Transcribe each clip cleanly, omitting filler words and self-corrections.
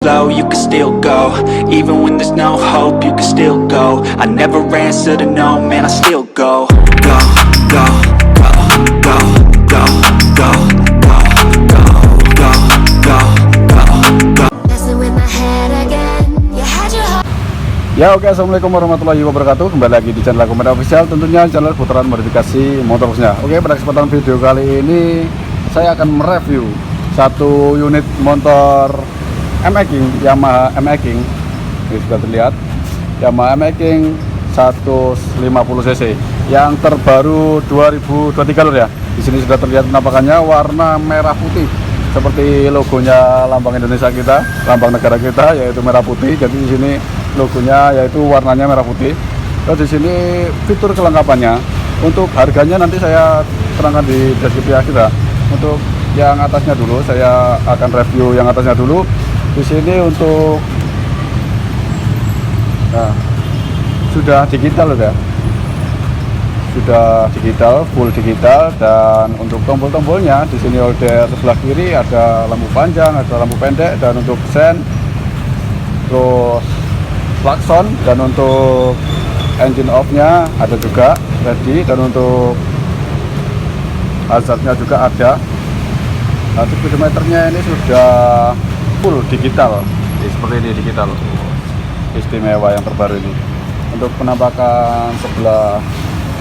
slow, you can still go. Even when there's no hope, you can still go. I never answer to no, man, I still go. Go, go, go, go, go, go, go, go, go, go, go, go. Messing with my head again. You had your heart. Ya oke, assalamualaikum warahmatullahi wabarakatuh. Kembali lagi di channel aku Meda Official, tentunya channel putaran modifikasi motor khususnya. Oke, pada kesempatan video kali ini saya akan mereview satu unit motor M-King, Yamaha M-King. Ini sudah terlihat Yamaha M-King 150cc yang terbaru 2023 lor ya. Di sini sudah terlihat penampakannya warna merah putih seperti logonya lambang Indonesia kita, lambang negara kita yaitu merah putih. Jadi di sini logonya yaitu warnanya merah putih. Terus di sini fitur kelengkapannya. Untuk harganya nanti saya terangkan di deskripsi kita. Untuk yang atasnya dulu, saya akan review yang atasnya dulu. Di sini untuk sudah digital ya. Sudah digital, full digital, dan untuk tombol-tombolnya di sini order sebelah kiri ada lampu panjang, ada lampu pendek, dan untuk sen, terus klakson, dan untuk engine off-nya ada juga ready, dan untuk hazardnya juga ada. Nah, speedometernya ini sudah full digital, seperti ini digital, istimewa yang terbaru ini. Untuk penampakan sebelah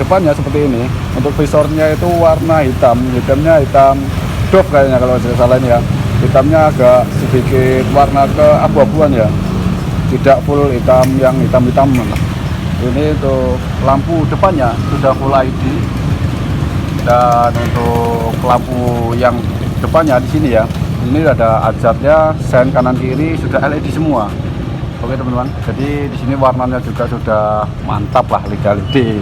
depannya seperti ini. Untuk visornya itu warna hitam, hitamnya hitam doff kayaknya kalau tidak salah ini ya. Hitamnya agak sedikit warna keabu-abuan ya, tidak full hitam yang hitam-hitam. Ini untuk lampu depannya sudah full LED, dan untuk lampu yang depannya di sini ya, ini ada hazardnya, sen kanan kiri sudah LED semua. Oke teman-teman, jadi di sini warnanya juga sudah mantap lah, LED.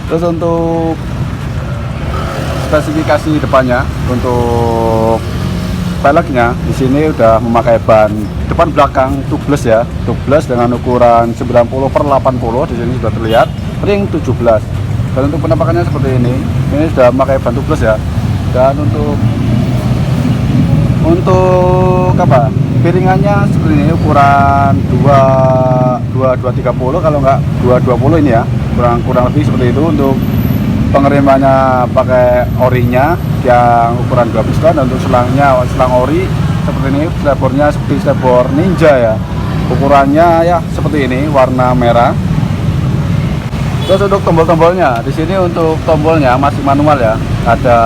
Terus untuk spesifikasi depannya, untuk peleknya di sini udah memakai ban depan belakang tubeless ya, tubeless dengan ukuran 90/80. Di sini sudah terlihat ring 17. Dan untuk penampakannya seperti ini sudah memakai ban tubeless ya. Dan untuk apa? Piringannya seperti ini, ukuran 2230 kalau enggak 220 ini ya, kurang lebih seperti itu. Untuk pengeremannya pakai orinya yang ukuran 2 piston, dan untuk selangnya selang ori seperti ini. Slebornya seperti slebor Ninja ya, ukurannya ya seperti ini, warna merah. Terus untuk tombol-tombolnya di sini, untuk tombolnya masih manual ya, ada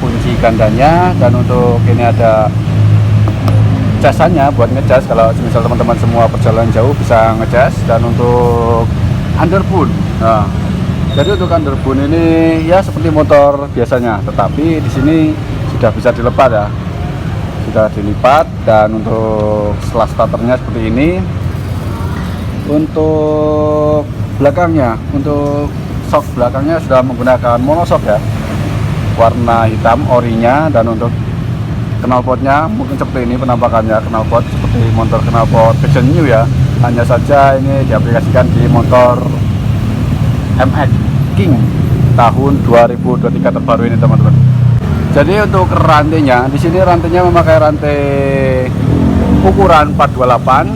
kunci gandanya, dan untuk ini ada casannya buat ngecas kalau misal teman-teman semua perjalanan jauh bisa ngecas. Dan untuk underboot, nah jadi untuk underboot ini ya seperti motor biasanya, tetapi di sini sudah bisa dilepas ya, sudah dilipat. Dan untuk setelah starternya seperti ini. Untuk belakangnya, untuk shock belakangnya sudah menggunakan monoshock ya, warna hitam orinya. Dan untuk knalpotnya mungkin seperti ini penampakannya, knalpot seperti motor knalpot version new ya, hanya saja ini diaplikasikan di motor M-King tahun 2023 terbaru ini teman-teman. Jadi untuk rantainya di sini, rantainya memakai rantai ukuran 428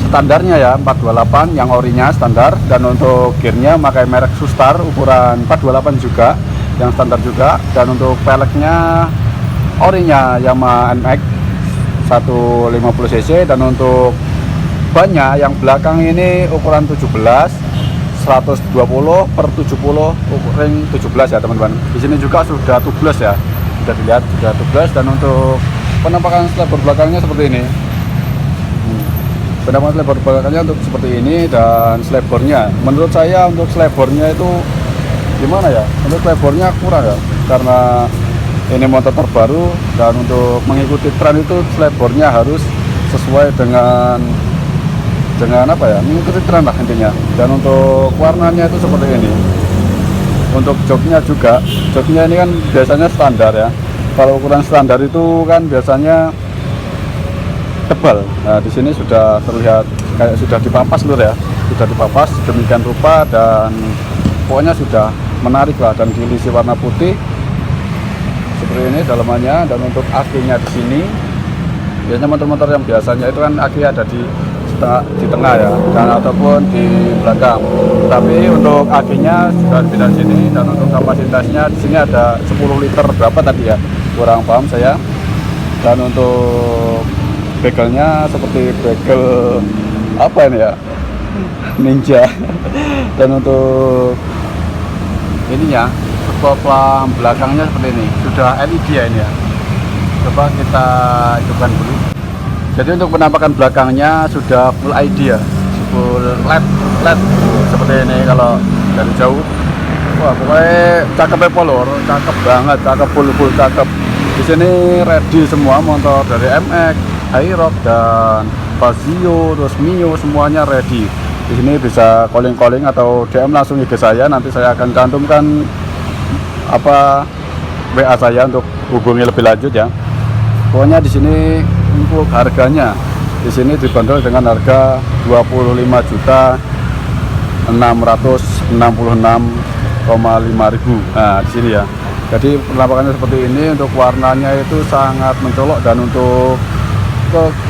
standarnya ya, 428 yang orinya standar. Dan untuk gearnya memakai merek Sustar ukuran 428 juga, yang standar juga. Dan untuk peleknya orinya Yamaha NX 150cc. Dan untuk bannya yang belakang ini ukuran 17 120/70 ring 17 ya teman-teman. Di sini juga sudah tubeless ya, sudah dilihat sudah tubeless. Dan untuk penampakan slebor belakangnya seperti ini. Penampakan slebor belakangnya untuk seperti ini. Dan slebornya menurut saya untuk slebornya itu gimana ya, untuk slebornya kurang ya, karena ini motor terbaru, dan untuk mengikuti tren itu slebornya harus sesuai dengan apa ya, mengikuti tren lah intinya. Dan untuk warnanya itu seperti ini. Untuk joknya juga, joknya ini kan biasanya standar ya, kalau ukuran standar itu kan biasanya tebal. Nah di sini sudah terlihat kayak sudah dipapas lur ya, sudah dipapas demikian rupa, dan pokoknya sudah menarik lah, dan diisi warna putih seperti ini dalamannya. Dan untuk aslinya di sini Biasanya motor-motor yang biasanya itu kan aki ada di tengah ya, dan ataupun di belakang. Tapi untuk akinya sudah pindah sini, dan untuk kapasitasnya di sini ada 10 liter berapa tadi ya, kurang paham saya. Dan untuk begelnya seperti begel apa ini ya, Ninja. Dan untuk ininya stop lamp belakangnya seperti ini, sudah LED ya ini ya. Coba kita hidupkan dulu. Jadi untuk penampakan belakangnya sudah full LED ya, full LED seperti ini kalau dari jauh. Wah, pokoknya cakep ya Polor, cakep banget, cakep full cakep. Di sini ready semua motor dari MX, Aerox dan Fazio, terus Mio, semuanya ready. Di sini bisa calling atau DM langsung ke saya, nanti saya akan cantumkan apa WA saya untuk hubungi lebih lanjut ya. Pokoknya di sini untuk harganya di sini dibanderol dengan harga 25.666.500. Nah, di sini ya. Jadi penampakannya seperti ini, untuk warnanya itu sangat mencolok, dan untuk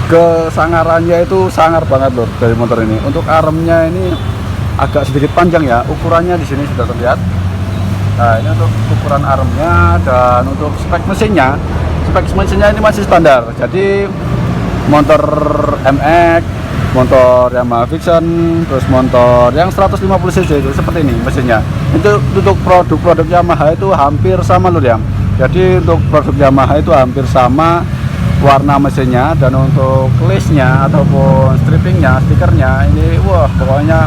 kesangarannya itu sangar banget loh dari motor ini. Untuk armnya ini agak sedikit panjang ya, ukurannya di sini sudah terlihat. Nah, ini untuk ukuran armnya, dan untuk spek mesinnya ini masih standar. Jadi motor MX, motor Yamaha Vision, terus motor yang 150 cc itu seperti ini mesinnya. Itu untuk produk Yamaha itu hampir sama lur ya. Jadi untuk produk Yamaha itu hampir sama warna mesinnya, dan untuk listnya ataupun strippingnya, stikernya ini wah pokoknya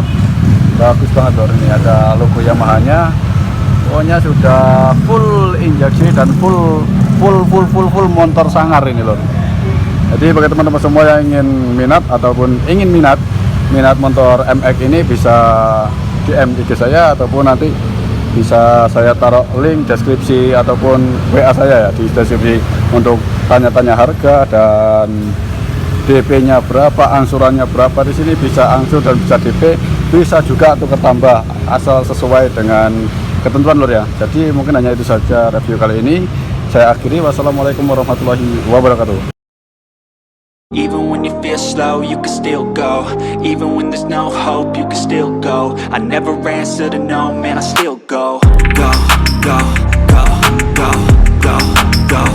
bagus banget lur. Ini ada logo Yamaha-nya. Pokoknya sudah full injeksi dan full motor sangar ini lor. Jadi bagi teman-teman semua yang ingin minat ataupun ingin minat motor MX ini, bisa DM IG saya, ataupun nanti bisa saya taruh link deskripsi ataupun WA saya ya di deskripsi untuk tanya-tanya harga dan DP-nya berapa, angsurannya berapa. Di sini bisa angsur dan bisa DP, bisa juga tukar tambah asal sesuai dengan ketentuan lor ya. Jadi mungkin hanya itu saja review kali ini. Saya akhiri. Wassalamualaikum warahmatullahi wabarakatuh. Even when you feel slow, you can still go. Even when there's no hope, you can still go. I never answer to no, man, I still go. Go, go, go, go, go, go.